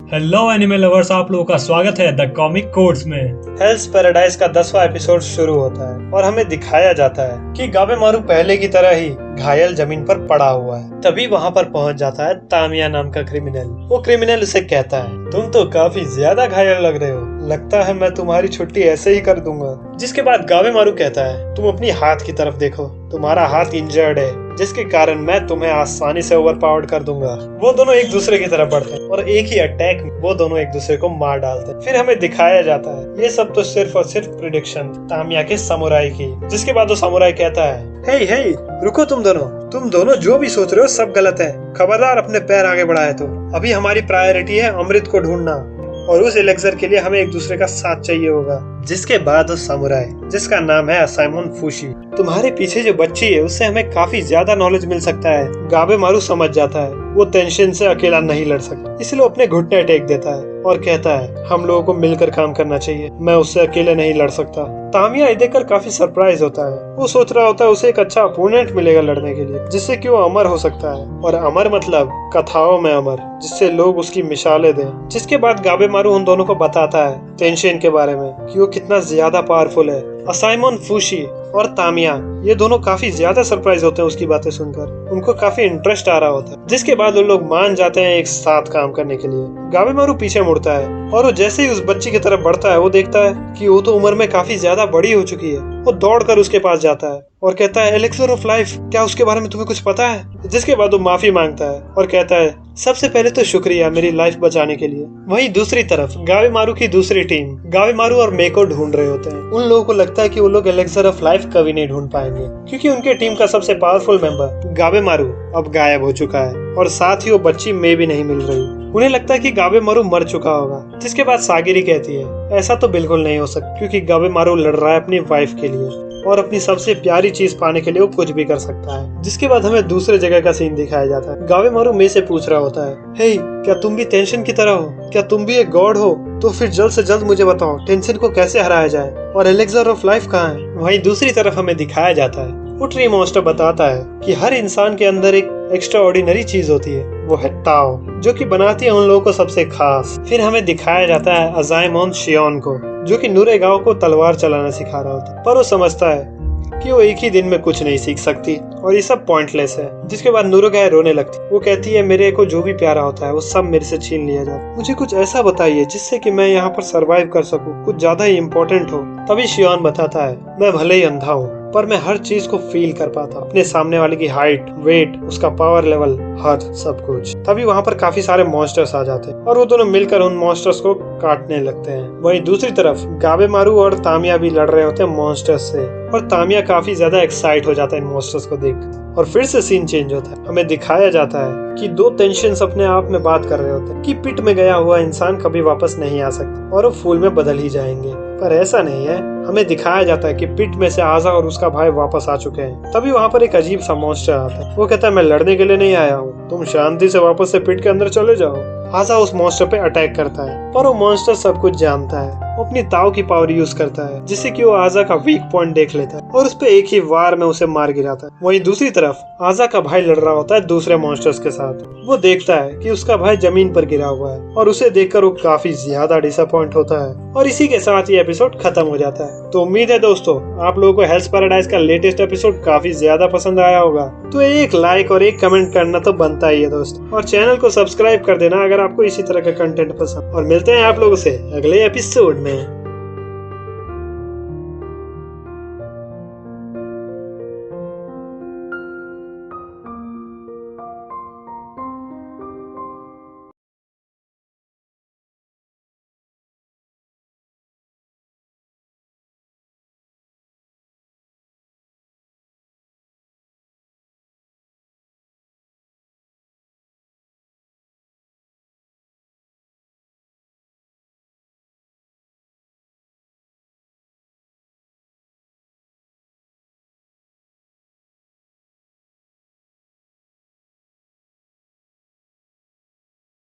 Hello anime lovers, आप लोगों का स्वागत है द कॉमिक कोर्स में। हेल्स पैराडाइज का 10वां एपिसोड शुरू होता है और हमें दिखाया जाता है कि गाबेमारू पहले की तरह ही घायल जमीन पर पड़ा हुआ है। तभी वहाँ पर पहुँच जाता है तामिया नाम का क्रिमिनल। वो क्रिमिनल उसे कहता है, तुम तो काफी ज्यादा घायल लग रहे हो, लगता है मैं तुम्हारी छुट्टी ऐसे ही कर दूंगा। जिसके बाद गाबेमारू कहता है, तुम अपनी हाथ की तरफ देखो, तुम्हारा हाथ इंजर्ड है, जिसके कारण मैं तुम्हें आसानी से ओवरपावर्ड कर दूंगा। वो दोनों एक दूसरे की तरफ बढ़ते हैं और एक ही अटैक में वो दोनों एक दूसरे को मार डालते हैं। फिर हमें दिखाया जाता है ये सब तो सिर्फ और सिर्फ प्रिडिक्शन तामिया के समुराई की। जिसके बाद वो समुराई कहता है, हे रुको, तुम दोनों जो भी सोच रहे हो सब गलत है। खबरदार अपने पैर आगे बढ़ाए तो। अभी हमारी प्रायोरिटी है अमृत को ढूंढना और उस एलेक्सर के लिए हमें एक दूसरे का साथ चाहिए होगा। जिसके बाद उस समुराई, जिसका नाम है असाइमोन फूशी, तुम्हारे पीछे जो बच्ची है उससे हमें काफी ज्यादा नॉलेज मिल सकता है। गाबेमारू समझ जाता है वो टेंशन से अकेला नहीं लड़ सकता, इसलिए अपने घुटने टेक देता है और कहता है हम लोगों को मिलकर काम करना चाहिए, मैं उससे अकेले नहीं लड़ सकता। तामिया ये देखकर काफी सरप्राइज होता है। वो सोच रहा होता है उसे एक अच्छा अपोनेंट मिलेगा लड़ने के लिए, जिससे कि वो अमर हो सकता है, और अमर मतलब कथाओं में अमर, जिससे लोग उसकी मिसालें दें। जिसके बाद गाबेमारू उन दोनों को बताता है टेंशन के बारे में कि वो कितना ज्यादा पावरफुल है। असाइमोन फूशी और तामिया ये दोनों काफी ज्यादा सरप्राइज होते हैं उसकी बातें सुनकर, उनको काफी इंटरेस्ट आ रहा होता है। जिसके बाद वो लोग मान जाते हैं एक साथ काम करने के लिए। गाबेमारू पीछे मुड़ता है और वो जैसे ही उस बच्ची की तरफ बढ़ता है वो देखता है कि वो तो उम्र में काफी ज्यादा बड़ी हो चुकी है। वो दौड़कर उसके पास जाता है और कहता है, एलेक्सर ऑफ लाइफ, क्या उसके बारे में तुम्हें कुछ पता है? जिसके बाद वो माफी मांगता है और कहता है, सबसे पहले तो शुक्रिया मेरी लाइफ बचाने के लिए। वहीं दूसरी तरफ गाबेमारू की दूसरी टीम गाबेमारू और मेको ढूंढ रहे होते हैं। उन लोगों को लगता है कि वो लोग एलेक्सर ऑफ लाइफ कभी नहीं ढूंढ पाएंगे, क्योंकि उनके टीम का सबसे पावरफुल मेंबर गाबेमारू अब गायब हो चुका है और साथ ही वो बच्ची में भी नहीं मिल रही। उन्हें लगता है कि गाबेमारू मर चुका होगा। जिसके बाद सागिरी कहती है, ऐसा तो बिल्कुल नहीं हो सकता, क्योंकि गाबेमारू लड़ रहा है अपनी वाइफ के लिए और अपनी सबसे प्यारी चीज पाने के लिए वो कुछ भी कर सकता है। जिसके बाद हमें दूसरे जगह का सीन दिखाया जाता है। गाबेमारू मे से पूछ रहा होता है, हे, क्या तुम भी टेंशन की तरह हो? क्या तुम भी एक गॉड हो? तो फिर जल्द से जल्द मुझे बताओ टेंशन को कैसे हराया जाए, और एलेक्सर ऑफ लाइफ कहाँ है? वहीं दूसरी तरफ हमें दिखाया जाता है वो ट्री मॉन्स्टर बताता है कि हर इंसान के अंदर एक एक्स्ट्रा ऑर्डिनरी चीज होती है, वो है ताओ, जो कि बनाती है उन लोगों को सबसे खास। फिर हमें दिखाया जाता है असाइमोन शियोन को, जो कि नूरेगाओ को तलवार चलाना सिखा रहा होता है, पर वो समझता है कि वो एक ही दिन में कुछ नहीं सीख सकती और ये सब पॉइंटलेस है। जिसके बाद नूरेगाओ रोने लगती। वो कहती है, मेरे को जो भी प्यारा होता है वो सब मेरे से छीन लिया जाता है, मुझे कुछ ऐसा बताइए जिससे कि मैं यहाँ पर सरवाइव कर सकूं, कुछ ज्यादा ही इम्पोर्टेंट हो। तभी शियोन बताता है, मैं भले ही अंधा हूँ पर मैं हर चीज को फील कर पाता, अपने सामने वाले की हाइट, वेट, उसका पावर लेवल, हर सब कुछ। तभी वहाँ पर काफी सारे मॉन्स्टर्स आ जाते हैं और वो दोनों मिलकर उन मॉन्स्टर्स को काटने लगते हैं। वहीं दूसरी तरफ गाबेमारू और तामिया भी लड़ रहे होते हैं मॉन्स्टर्स से, और तामिया काफी ज्यादा एक्साइट हो जाता है इन मॉन्स्टर्स को देख। और फिर से सीन चेंज होता है। हमें दिखाया जाता है कि दो टेंशन्स अपने आप में बात कर रहे होते हैं कि पिट में गया हुआ इंसान कभी वापस नहीं आ सकता और वो फूल में बदल ही जाएंगे, पर ऐसा नहीं है। हमें दिखाया जाता है कि पिट में से आजा और उसका भाई वापस आ चुके हैं। तभी वहाँ पर एक अजीब सा मॉन्स्टर आता है। वो कहता है, मैं लड़ने के लिए नहीं आया हूँ, तुम शांति से वापस से पिट के अंदर चले जाओ। आजा उस मॉन्स्टर पे अटैक करता है, पर वो मॉन्स्टर सब कुछ जानता है। वो अपनी ताव की पावर यूज करता है, जिससे कि वो आजा का वीक पॉइंट देख लेता है और उस पे एक ही वार में उसे मार गिराता है। वहीं दूसरी तरफ आजा का भाई लड़ रहा होता है दूसरे मॉन्स्टर्स के साथ। वो देखता है कि उसका भाई जमीन पर गिरा हुआ है और उसे देखकर वो काफी ज्यादा डिसअपॉइंट होता है। और इसी के साथ ये एपिसोड खत्म हो जाता है। तो उम्मीद है दोस्तों आप लोगों को हेल्स पैराडाइज का लेटेस्ट एपिसोड काफी ज्यादा पसंद आया होगा। तो एक लाइक और एक कमेंट करना तो बनता ही है दोस्तों, और चैनल को सब्सक्राइब कर देना अगर आपको इसी तरह का कंटेंट पसंद। और मिलते हैं आप लोगों से अगले एपिसोड में।